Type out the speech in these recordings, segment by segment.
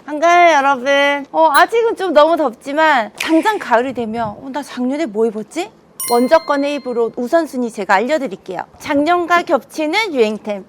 한가해요 여러분. 아직은 좀 너무 덥지만 당장 가을이 되면 나 작년에 뭐 입었지? 먼저 꺼내 입을 옷 우선순위 제가 알려드릴게요. 작년과 겹치는 유행템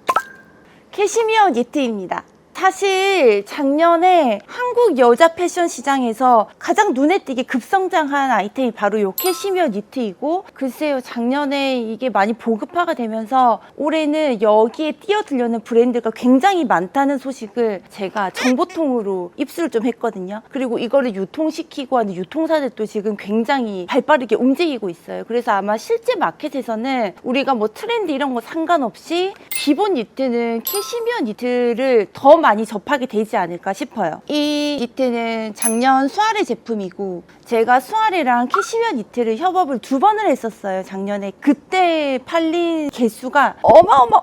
캐시미어 니트입니다. 사실 작년에 한국 여자 패션 시장에서 가장 눈에 띄게 급성장한 아이템이 바로 이 캐시미어 니트이고, 글쎄요 작년에 이게 많이 보급화가 되면서 올해는 여기에 뛰어들려는 브랜드가 굉장히 많다는 소식을 제가 정보통으로 입수를 좀 했거든요. 그리고 이거를 유통시키고 하는 유통사들도 지금 굉장히 발빠르게 움직이고 있어요. 그래서 아마 실제 마켓에서는 우리가 뭐 트렌드 이런 거 상관없이 기본 니트는 캐시미어 니트를 더 많이 접하게 되지 않을까 싶어요. 이 니트는 작년 수아레 제품이고, 제가 수아레랑 캐시미어 니트를 협업을 2번을 했었어요 작년에. 그때 팔린 개수가 어마어마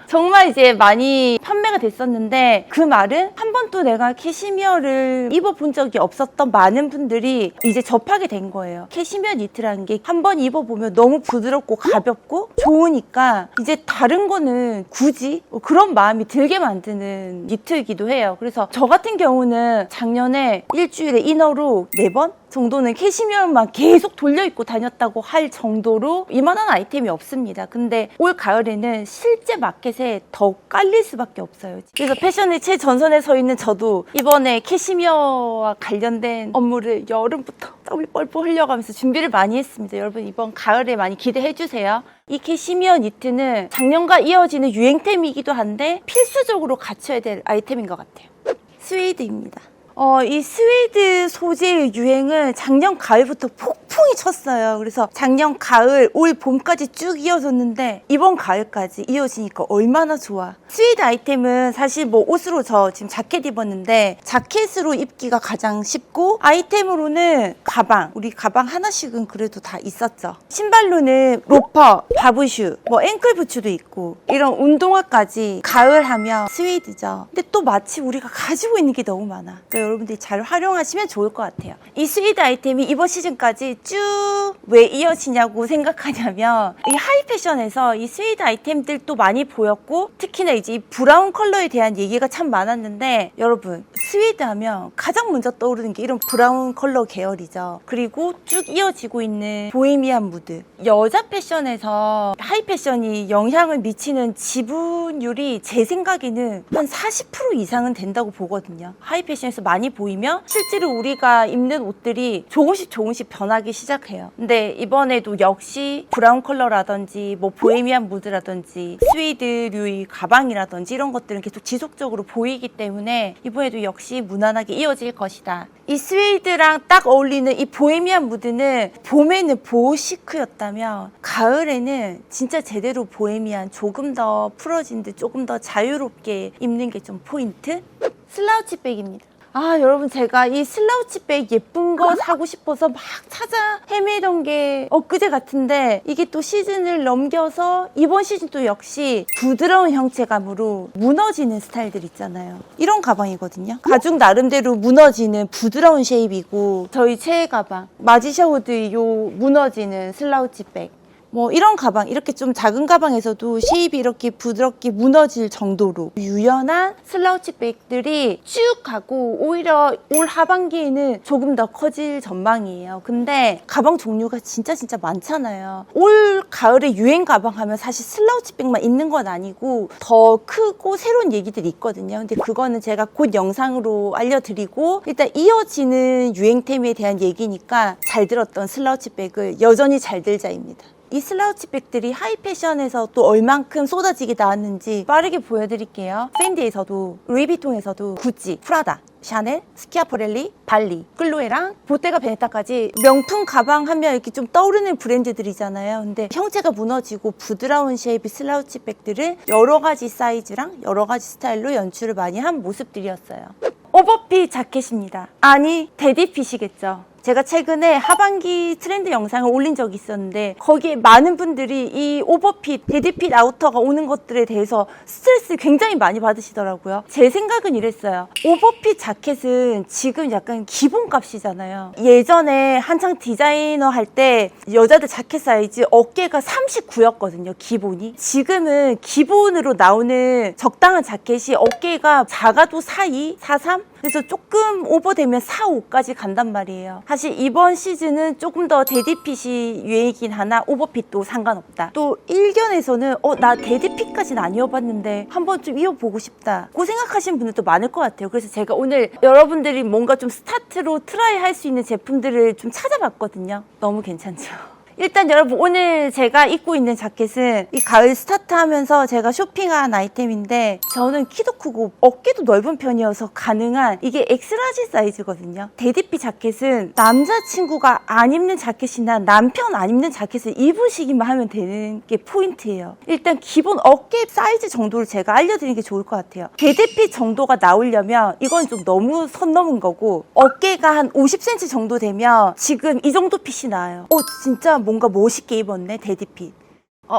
정말 이제 많이 판매가 됐었는데, 그 말은 한 번도 내가 캐시미어를 입어본 적이 없었던 많은 분들이 이제 접하게 된 거예요. 캐시미어 니트라는 게 한 번 입어보면 너무 부드럽고 가볍고 좋으니까 이제 다른 거는 굳이 그런 마음이 들게 만드는 니트이기도 해요. 그래서 저 같은 경우는 작년에 일주일에 이너로 4번 정도는 캐시미어만 계속 돌려 입고 다녔다고 할 정도로 이만한 아이템이 없습니다. 근데 올 가을에는 실제 마켓에 더 깔릴 수밖에 없어요. 그래서 패션의 최전선에 서 있는 저도 이번에 캐시미어와 관련된 업무를 여름부터 땀을 뻘뻘 흘려가면서 준비를 많이 했습니다. 여러분 이번 가을에 많이 기대해 주세요. 이 캐시미어 니트는 작년과 이어지는 유행템이기도 한데 필수적으로 갖춰야 될 아이템인 것 같아요. 스웨이드입니다. 이 스웨이드 소재의 유행을 작년 가을부터 폭풍이 쳤어요. 그래서 작년 가을, 올 봄까지 쭉 이어졌는데 이번 가을까지 이어지니까 얼마나 좋아. 스웨이드 아이템은 사실 뭐 옷으로 저 지금 자켓 입었는데 자켓으로 입기가 가장 쉽고, 아이템으로는 가방, 우리 가방 하나씩은 그래도 다 있었죠. 신발로는 로퍼, 바브슈, 뭐 앵클 부츠도 있고, 이런 운동화까지 가을 하면 스웨이드죠. 근데 또 마치 우리가 가지고 있는 게 너무 많아. 그러니까 여러분들이 잘 활용하시면 좋을 것 같아요. 이 스웨이드 아이템이 이번 시즌까지 쭉 왜 이어지냐고 생각하냐면, 이 하이 패션에서 이 스웨이드 아이템들도 많이 보였고, 특히나 이제 이 브라운 컬러에 대한 얘기가 참 많았는데, 여러분 스웨이드 하면 가장 먼저 떠오르는 게 이런 브라운 컬러 계열이죠. 그리고 쭉 이어지고 있는 보헤미안 무드. 여자 패션에서 하이 패션이 영향을 미치는 지분율이 제 생각에는 한 40% 이상은 된다고 보거든요. 하이 패션에서 많이 보이면 실제로 우리가 입는 옷들이 조금씩 변하기 시작해요. 근데 이번에도 역시 브라운 컬러라든지 뭐 보헤미안 무드라든지 스웨이드류의 가방이라든지 이런 것들은 계속 지속적으로 보이기 때문에 이번에도 역시 무난하게 이어질 것이다. 이 스웨이드랑 딱 어울리는 이 보헤미안 무드는 봄에는 보호시크였다면 가을에는 진짜 제대로 보헤미안, 조금 더 풀어진 듯 조금 더 자유롭게 입는 게 좀 포인트? 슬라우치 백입니다. 여러분 제가 이 슬라우치 백 예쁜 거 사고 싶어서 막 찾아 헤매던 게 엊그제 같은데, 이게 또 시즌을 넘겨서 이번 시즌도 역시 부드러운 형체감으로 무너지는 스타일들 있잖아요. 이런 가방이거든요. 가죽 나름대로 무너지는 부드러운 쉐입이고, 저희 최애 가방 마지샤우드 요 무너지는 슬라우치 백, 뭐 이런 가방, 이렇게 좀 작은 가방에서도 쉐입이 이렇게 부드럽게 무너질 정도로 유연한 슬라우치 백들이 쭉 가고, 오히려 올 하반기에는 조금 더 커질 전망이에요. 근데 가방 종류가 진짜 많잖아요. 올 가을에 유행 가방 하면 사실 슬라우치 백만 있는 건 아니고 더 크고 새로운 얘기들이 있거든요. 근데 그거는 제가 곧 영상으로 알려드리고, 일단 이어지는 유행템에 대한 얘기니까 잘 들었던 슬라우치 백을 여전히 잘 들자입니다. 이 슬라우치 백들이 하이 패션에서 또 얼만큼 쏟아지게 나왔는지 빠르게 보여드릴게요. 팬디에서도, 루이비통에서도, 구찌, 프라다, 샤넬, 스키아포렐리, 발리, 클로에랑 보테가 베네타까지 명품 가방 하면 이렇게 좀 떠오르는 브랜드들이잖아요. 근데 형체가 무너지고 부드러운 쉐입의 슬라우치 백들을 여러 가지 사이즈랑 여러 가지 스타일로 연출을 많이 한 모습들이었어요. 오버핏 자켓입니다. 아니 데디핏이겠죠. 제가 최근에 하반기 트렌드 영상을 올린 적이 있었는데 거기에 많은 분들이 이 오버핏, 데드핏 아우터가 오는 것들에 대해서 스트레스를 굉장히 많이 받으시더라고요. 제 생각은 이랬어요. 오버핏 자켓은 지금 약간 기본값이잖아요. 예전에 한창 디자이너 할 때 여자들 자켓 사이즈 어깨가 39였거든요, 기본이. 지금은 기본으로 나오는 적당한 자켓이 어깨가 작아도 42, 43? 그래서 조금 오버되면 4, 5까지 간단 말이에요. 사실 이번 시즌은 조금 더 데디핏이 유행이긴 하나 오버핏도 상관없다. 또 일견에서는 나 데디핏까지는 안 입어봤는데 한번 좀 입어보고 싶다. 그 생각하시는 분들도 많을 것 같아요. 그래서 제가 오늘 여러분들이 뭔가 좀 스타트로 트라이 할 수 있는 제품들을 좀 찾아봤거든요. 너무 괜찮죠? 일단 여러분 오늘 제가 입고 있는 자켓은 이 가을 스타트하면서 제가 쇼핑한 아이템인데 저는 키도 크고 어깨도 넓은 편이어서 가능한 이게 엑스라지 사이즈거든요. 데디핏 자켓은 남자친구가 안 입는 자켓이나 남편 안 입는 자켓을 입으시기만 하면 되는 게 포인트예요. 일단 기본 어깨 사이즈 정도를 제가 알려드리는 게 좋을 것 같아요. 데디핏 정도가 나오려면 이건 좀 너무 선 넘은 거고 어깨가 한 50cm 정도 되면 지금 이 정도 핏이 나와요. 진짜 뭔가 멋있게 입었네, 데디핏.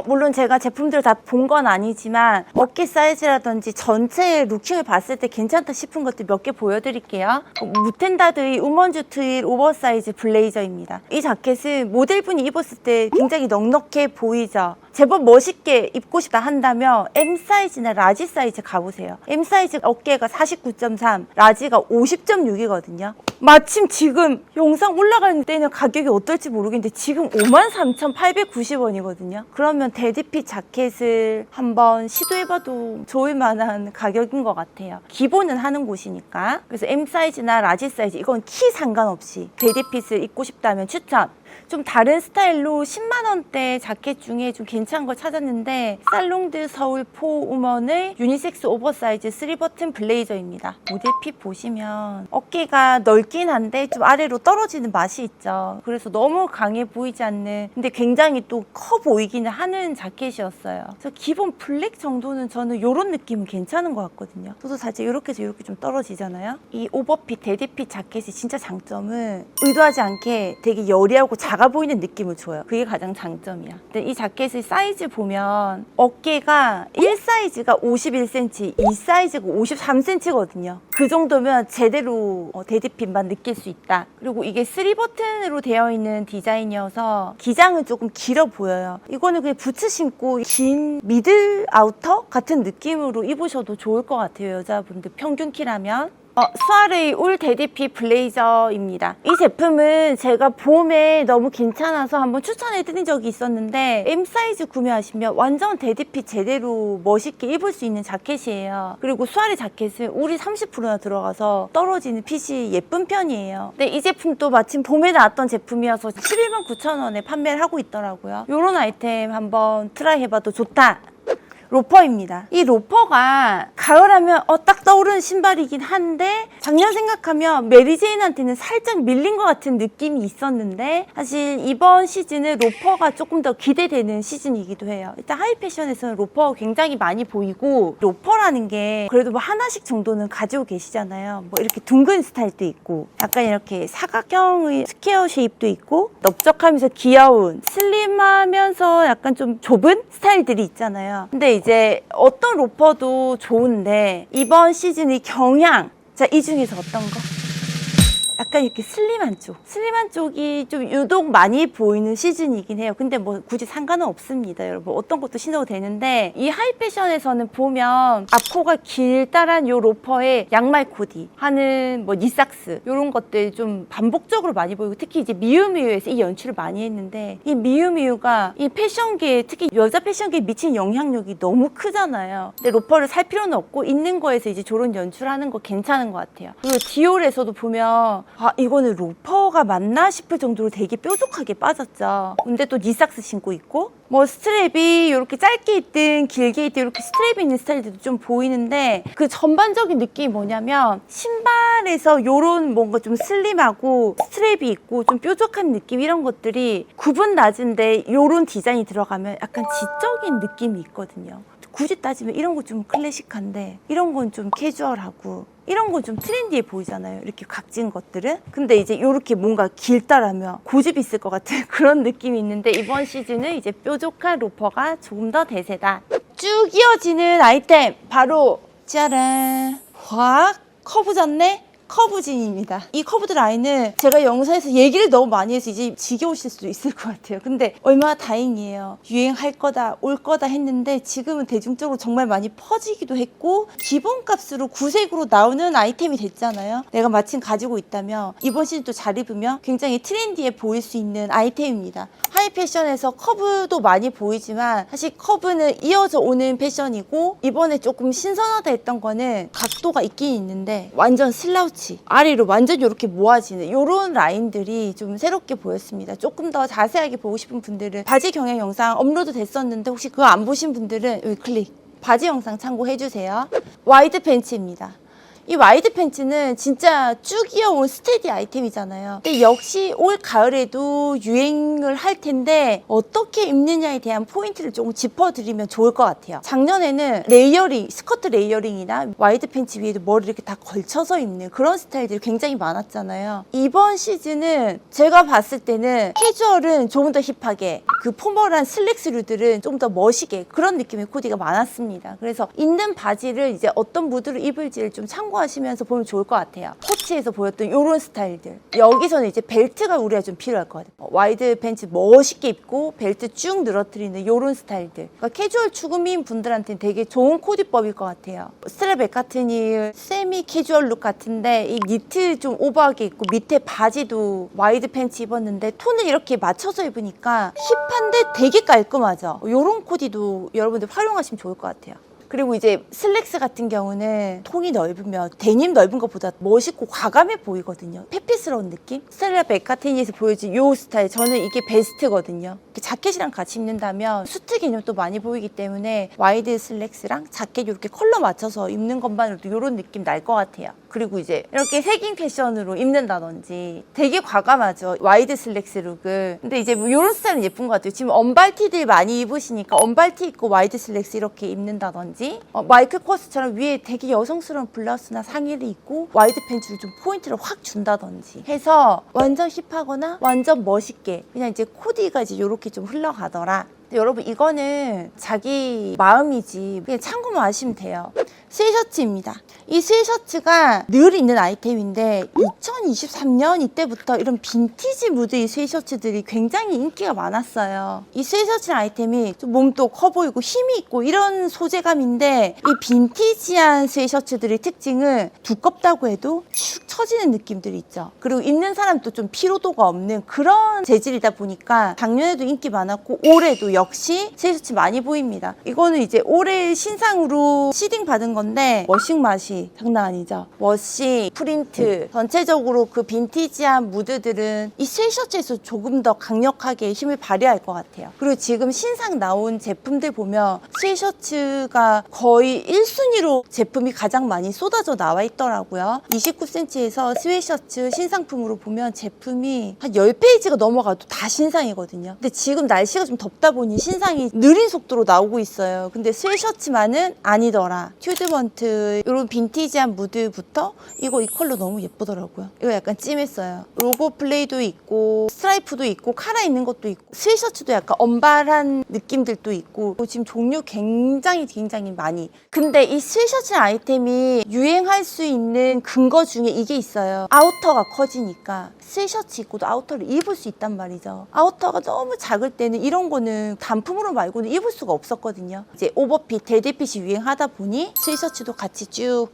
물론 제가 제품들을 다 본 건 아니지만 어깨 사이즈라든지 전체 루킹을 봤을 때 괜찮다 싶은 것들 몇 개 보여드릴게요. 무텐다드의 우먼즈 트윌 오버사이즈 블레이저입니다. 이 자켓은 모델분이 입었을 때 굉장히 넉넉해 보이죠? 제법 멋있게 입고 싶다 한다면 M 사이즈나 라지 사이즈 가보세요. M 사이즈 어깨가 49.3, 라지가 50.6이거든요. 마침 지금 영상 올라가는 때는 가격이 어떨지 모르겠는데 지금 53,890원이거든요. 그러면 데디핏 자켓을 한번 시도해봐도 좋을 만한 가격인 것 같아요. 기본은 하는 곳이니까. 그래서 M 사이즈나 라지 사이즈 이건 키 상관없이 데디핏을 입고 싶다면 추천! 좀 다른 스타일로 10만 원대 자켓 중에 좀 괜찮은 걸 찾았는데 살롱드 서울 포 우먼의 유니섹스 오버사이즈 3버튼 블레이저입니다. 모델 핏 보시면 어깨가 넓긴 한데 좀 아래로 떨어지는 맛이 있죠. 그래서 너무 강해 보이지 않는 근데 굉장히 또 커 보이기는 하는 자켓이었어요. 그래서 기본 블랙 정도는 저는 이런 느낌은 괜찮은 것 같거든요. 저도 살짝 이렇게 해서 이렇게 좀 떨어지잖아요. 이 오버핏, 데디핏 자켓의 진짜 장점은 의도하지 않게 되게 여리하고 작아 보이는 느낌을 줘요. 그게 가장 장점이야. 근데 이 자켓의 사이즈 보면 어깨가 1 사이즈가 51cm, 2 사이즈가 53cm거든요. 그 정도면 제대로 데디핏만 느낄 수 있다. 그리고 이게 3버튼으로 되어 있는 디자인이어서 기장은 조금 길어 보여요. 이거는 그냥 부츠 신고 긴 미들 아우터 같은 느낌으로 입으셔도 좋을 것 같아요. 여자분들 평균 키라면. 수아레이 울 데디핏 블레이저입니다. 이 제품은 제가 봄에 너무 괜찮아서 한번 추천해드린 적이 있었는데 M 사이즈 구매하시면 완전 데디핏 제대로 멋있게 입을 수 있는 자켓이에요. 그리고 수아레 자켓은 울이 30%나 들어가서 떨어지는 핏이 예쁜 편이에요. 근데 이 제품도 마침 봄에 나왔던 제품이어서 11만 9천 원에 판매를 하고 있더라고요. 이런 아이템 한번 트라이 해봐도 좋다. 로퍼입니다. 이 로퍼가 가을하면 딱 떠오르는 신발이긴 한데 작년 생각하면 메리제인한테는 살짝 밀린 것 같은 느낌이 있었는데 사실 이번 시즌은 로퍼가 조금 더 기대되는 시즌이기도 해요. 일단 하이패션에서는 로퍼가 굉장히 많이 보이고 로퍼라는 게 그래도 뭐 하나씩 정도는 가지고 계시잖아요. 뭐 이렇게 둥근 스타일도 있고 약간 이렇게 사각형의 스퀘어 쉐입도 있고 넓적하면서 귀여운 슬림하면서 약간 좀 좁은 스타일들이 있잖아요. 근데 이제 어떤 로퍼도 좋은데 이번 시즌의 경향 자, 이 중에서 어떤 거? 약간 이렇게 슬림한 쪽이 좀 유독 많이 보이는 시즌이긴 해요. 근데 뭐 굳이 상관은 없습니다, 여러분. 어떤 것도 신어도 되는데 이 하이패션에서는 보면 앞코가 길다란 요 로퍼에 양말 코디 하는 뭐 니삭스 이런 것들 좀 반복적으로 많이 보이고 특히 이제 미우미우에서 이 연출을 많이 했는데 이 미우미우가 이 패션계에 특히 여자 패션계에 미친 영향력이 너무 크잖아요. 근데 로퍼를 살 필요는 없고 있는 거에서 이제 저런 연출하는 거 괜찮은 것 같아요. 그리고 디올에서도 보면 이거는 로퍼가 맞나 싶을 정도로 되게 뾰족하게 빠졌죠. 근데 또 니삭스 신고 있고 뭐 스트랩이 이렇게 짧게 있든 길게 있든 이렇게 스트랩이 있는 스타일들도 좀 보이는데 그 전반적인 느낌이 뭐냐면 신발에서 이런 뭔가 좀 슬림하고 스트랩이 있고 좀 뾰족한 느낌 이런 것들이 구분 낮은데 이런 디자인이 들어가면 약간 지적인 느낌이 있거든요. 굳이 따지면 이런 거 좀 클래식한데 이런 건 좀 캐주얼하고 이런 건 좀 트렌디해 보이잖아요. 이렇게 각진 것들은. 근데 이제 이렇게 뭔가 길다라면 고집이 있을 것 같은 그런 느낌이 있는데 이번 시즌은 이제 뾰족한 로퍼가 조금 더 대세다. 쭉 이어지는 아이템 바로 짜란, 확 커브 졌네. 커브진입니다. 이 커브드 라인은 제가 영상에서 얘기를 너무 많이 해서 이제 지겨우실 수도 있을 것 같아요. 근데 얼마나 다행이에요. 유행할 거다, 올 거다 했는데 지금은 대중적으로 정말 많이 퍼지기도 했고 기본값으로 구색으로 나오는 아이템이 됐잖아요. 내가 마침 가지고 있다면 이번 시즌도 잘 입으면 굉장히 트렌디해 보일 수 있는 아이템입니다. 하이 패션에서 커브도 많이 보이지만 사실 커브는 이어져 오는 패션이고 이번에 조금 신선하다 했던 거는 각도가 있긴 있는데 완전 슬라우치 아래로 완전 이렇게 모아지는 이런 라인들이 좀 새롭게 보였습니다. 조금 더 자세하게 보고 싶은 분들은 바지 경영 영상 업로드 됐었는데 혹시 그거 안 보신 분들은 여기 클릭 바지 영상 참고해 주세요. 와이드 팬츠입니다. 이 와이드 팬츠는 진짜 쭉 이어온 스테디 아이템이잖아요. 근데 역시 올 가을에도 유행을 할 텐데 어떻게 입느냐에 대한 포인트를 조금 짚어드리면 좋을 것 같아요. 작년에는 레이어링, 스커트 레이어링이나 와이드 팬츠 위에도 머리를 이렇게 다 걸쳐서 입는 그런 스타일들이 굉장히 많았잖아요. 이번 시즌은 제가 봤을 때는 캐주얼은 조금 더 힙하게 그 포멀한 슬랙스류들은 좀 더 멋있게 그런 느낌의 코디가 많았습니다. 그래서 있는 바지를 이제 어떤 무드로 입을지를 좀 참고하시면서 보면 좋을 것 같아요. 코치에서 보였던 이런 스타일들. 여기서는 이제 벨트가 우리가 좀 필요할 것 같아요. 와이드 팬츠 멋있게 입고 벨트 쭉 늘어뜨리는 이런 스타일들. 그러니까 캐주얼 추구미인 분들한테는 되게 좋은 코디법일 것 같아요. 스트랩 맥카트니 세미 캐주얼 룩 같은데 이 니트 좀 오버하게 입고 밑에 바지도 와이드 팬츠 입었는데 톤을 이렇게 맞춰서 입으니까 힙한데 되게 깔끔하죠. 이런 코디도 여러분들 활용하시면 좋을 것 같아요. 그리고 이제 슬랙스 같은 경우는 통이 넓으면 데님 넓은 것보다 멋있고 과감해 보이거든요. 페피스러운 느낌? 스텔라 맥카트니에서 보여진 이 스타일 저는 이게 베스트거든요. 자켓이랑 같이 입는다면 수트 개념도 많이 보이기 때문에 와이드 슬랙스랑 자켓 이렇게 컬러 맞춰서 입는 것만으로도 이런 느낌 날 것 같아요. 그리고 이제 이렇게 색인 패션으로 입는다든지 되게 과감하죠. 와이드 슬랙스 룩을. 근데 이제 뭐 이런 스타일은 예쁜 것 같아요. 지금 언발티들 많이 입으시니까 언발티 입고 와이드 슬랙스 이렇게 입는다든지 마이클 코스처럼 위에 되게 여성스러운 블라우스나 상의를 입고 와이드 팬츠를 좀 포인트를 확 준다든지 해서 완전 힙하거나 완전 멋있게 그냥 이제 코디가 이제 이렇게 좀 흘러가더라. 여러분 이거는 자기 마음이지 그냥 참고만 하시면 돼요. 스웨셔츠입니다. 이 스웨셔츠가 늘 있는 아이템인데 2023년 이때부터 이런 빈티지 무드의 스웨셔츠들이 굉장히 인기가 많았어요. 이 스웨셔츠 아이템이 좀 몸도 커 보이고 힘이 있고 이런 소재감인데 이 빈티지한 스웨셔츠들의 특징은 두껍다고 해도 축 처지는 느낌들이 있죠. 그리고 입는 사람도 좀 피로도가 없는 그런 재질이다 보니까 작년에도 인기 많았고 올해도 역시 스웨셔츠 많이 보입니다. 이거는 이제 올해 신상으로 시딩 받은 건데 워싱 맛이 장난 아니죠. 워시, 프린트 전체적으로 그 빈티지한 무드들은 이 스웨셔츠에서 조금 더 강력하게 힘을 발휘할 것 같아요. 그리고 지금 신상 나온 제품들 보면 스웨셔츠가 거의 1순위로 제품이 가장 많이 쏟아져 나와 있더라고요. 29cm에서 스웨셔츠 신상품으로 보면 제품이 한 10페이지가 넘어가도 다 신상이거든요. 근데 지금 날씨가 좀 덥다 보니 신상이 느린 속도로 나오고 있어요. 근데 스웨셔츠만은 아니더라. 튜드먼트 이런 빈티지한 무드부터 이 컬러 너무 예쁘더라고요. 이거 약간 찜했어요. 로고 플레이도 있고 스트라이프도 있고 카라 있는 것도 있고 스웨셔츠도 약간 언발한 느낌들도 있고 지금 종류 굉장히 많이. 근데 이 스웨셔츠 아이템이 유행할 수 있는 근거 중에 이게 있어요. 아우터가 커지니까 스웨셔츠 입고도 아우터를 입을 수 있단 말이죠. 아우터가 너무 작을 때는 이런 거는 단품으로 말고는 입을 수가 없었거든요. 이제 오버핏, 데드핏이 유행하다 보니 스웨셔츠도 같이 쭉.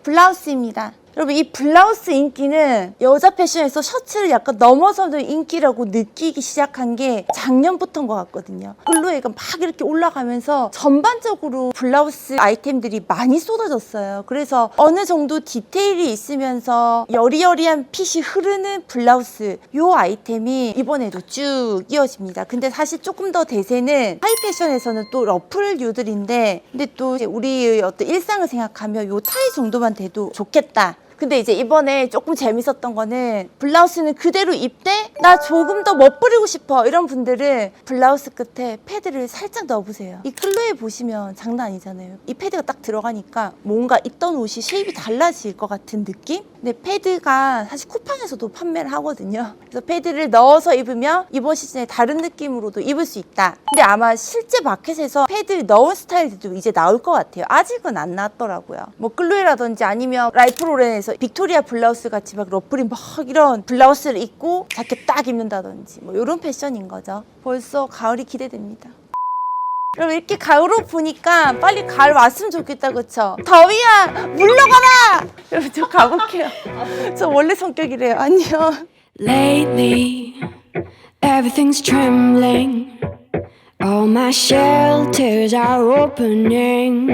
블라우스입니다. 여러분 이 블라우스 인기는 여자 패션에서 셔츠를 약간 넘어서는 인기라고 느끼기 시작한 게 작년부터인 것 같거든요. 글로에가 막 이렇게 올라가면서 전반적으로 블라우스 아이템들이 많이 쏟아졌어요. 그래서 어느 정도 디테일이 있으면서 여리여리한 핏이 흐르는 블라우스 요 아이템이 이번에도 쭉 이어집니다. 근데 사실 조금 더 대세는 하이 패션에서는 또 러플류들인데 근데 또 우리 어떤 일상을 생각하면 요 타이 정도만 돼도 좋겠다. 근데 이제 이번에 조금 재밌었던 거는 블라우스는 그대로 입되 나 조금 더 멋부리고 싶어 이런 분들은 블라우스 끝에 패드를 살짝 넣어보세요. 이 클로에 보시면 장난 아니잖아요. 이 패드가 딱 들어가니까 뭔가 입던 옷이 쉐입이 달라질 것 같은 느낌? 근데 패드가 사실 쿠팡에서도 판매를 하거든요. 그래서 패드를 넣어서 입으면 이번 시즌에 다른 느낌으로도 입을 수 있다. 근데 아마 실제 마켓에서 패드를 넣은 스타일들도 이제 나올 것 같아요. 아직은 안 나왔더라고요. 뭐 클로에라든지 아니면 라이프 로렌에서 빅토리아 블라우스 같이 막 러플이 막 이런 블라우스를 입고 자켓 딱 입는다든지 뭐 이런 패션인 거죠. 벌써 가을이 기대됩니다. 그럼 이렇게 가을 옷 보니까 빨리 가을 왔으면 좋겠다, 그쵸? 더위야 물러가라! 여러분 저 가볼게요. 저 원래 성격이래요. 안녕. Lately, everything's trembling. All my shelters are opening.